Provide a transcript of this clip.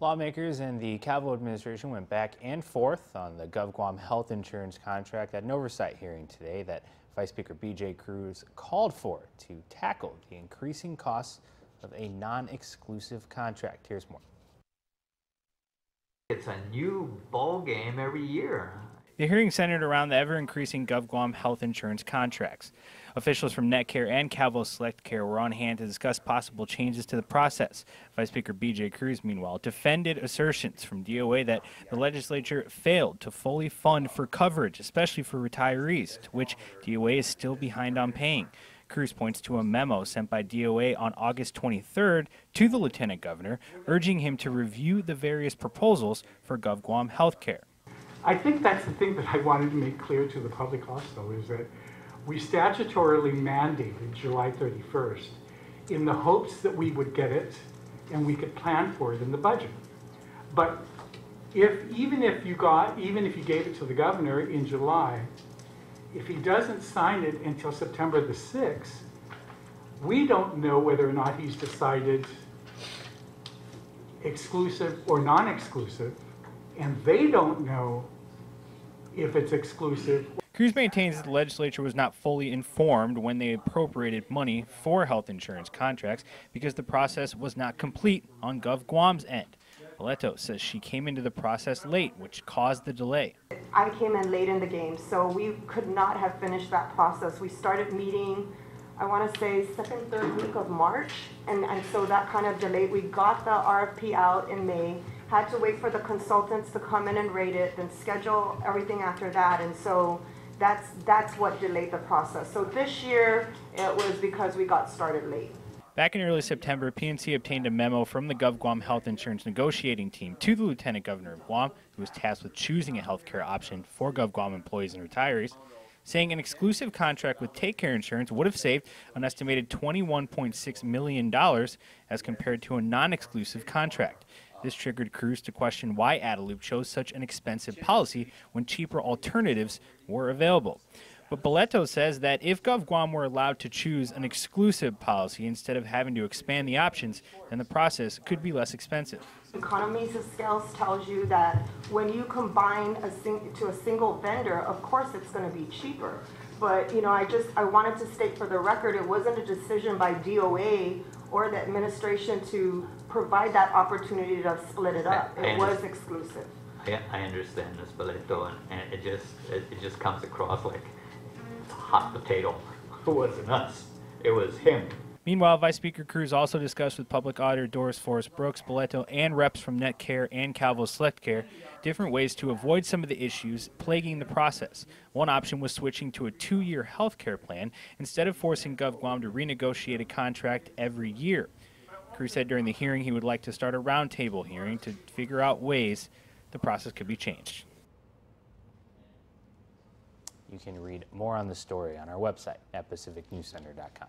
Lawmakers and the Calvo administration went back and forth on the GovGuam health insurance contract at an oversight hearing today that Vice Speaker B.J. Cruz called for to tackle the increasing costs of a non-exclusive contract. Here's more. It's a new ball game every year. The hearing centered around the ever-increasing GovGuam health insurance contracts. Officials from NetCare and Calvo Select Care were on hand to discuss possible changes to the process. Vice Speaker B.J. Cruz, meanwhile, defended assertions from DOA that the legislature failed to fully fund for coverage, especially for retirees, to which DOA is still behind on paying. Cruz points to a memo sent by DOA on August 23rd to the Lieutenant Governor, urging him to review the various proposals for GovGuam health care. I think that's the thing that I wanted to make clear to the public also, is that we statutorily mandated July 31st in the hopes that we would get it and we could plan for it in the budget. But even if you gave it to the governor in July, if he doesn't sign it until September the 6th, we don't know whether or not he's decided exclusive or non-exclusive, and they don't know if it's exclusive. Cruz maintains that the legislature was not fully informed when they appropriated money for health insurance contracts because the process was not complete on GovGuam's end. Boleto says she came into the process late, which caused the delay. I came in late in the game, so we could not have finished that process. We started meeting, I want to say, second, third week of March, and so that kind of delayed. We got the RFP out in May, had to wait for the consultants to come in and rate it, then schedule everything after that, and so that's what delayed the process. So this year, it was because we got started late. Back in early September, PNC obtained a memo from the GovGuam health insurance negotiating team to the Lieutenant Governor of Guam, who was tasked with choosing a health care option for GovGuam employees and retirees, saying an exclusive contract with Take Care Insurance would have saved an estimated $21.6 million as compared to a non-exclusive contract. This triggered Cruz to question why Adelup chose such an expensive policy when cheaper alternatives were available. But Boleto says that if GovGuam were allowed to choose an exclusive policy instead of having to expand the options, then the process could be less expensive. Economies of scale tells you that when you combine to a single vendor, of course it's going to be cheaper. But I wanted to state for the record, it wasn't a decision by DOA or the administration to provide that opportunity to split it up. It was exclusive. I understand this, Boleto, and it just comes across like it's a hot potato. It wasn't us, it was him. Meanwhile, Vice Speaker Cruz also discussed with Public Auditor Doris Forrest Brooks, Boleto, and reps from NetCare and Calvo Select Care different ways to avoid some of the issues plaguing the process. One option was switching to a 2-year health care plan instead of forcing GovGuam to renegotiate a contract every year. Cruz said during the hearing he would like to start a roundtable hearing to figure out ways the process could be changed. You can read more on the story on our website at pacificnewscenter.com.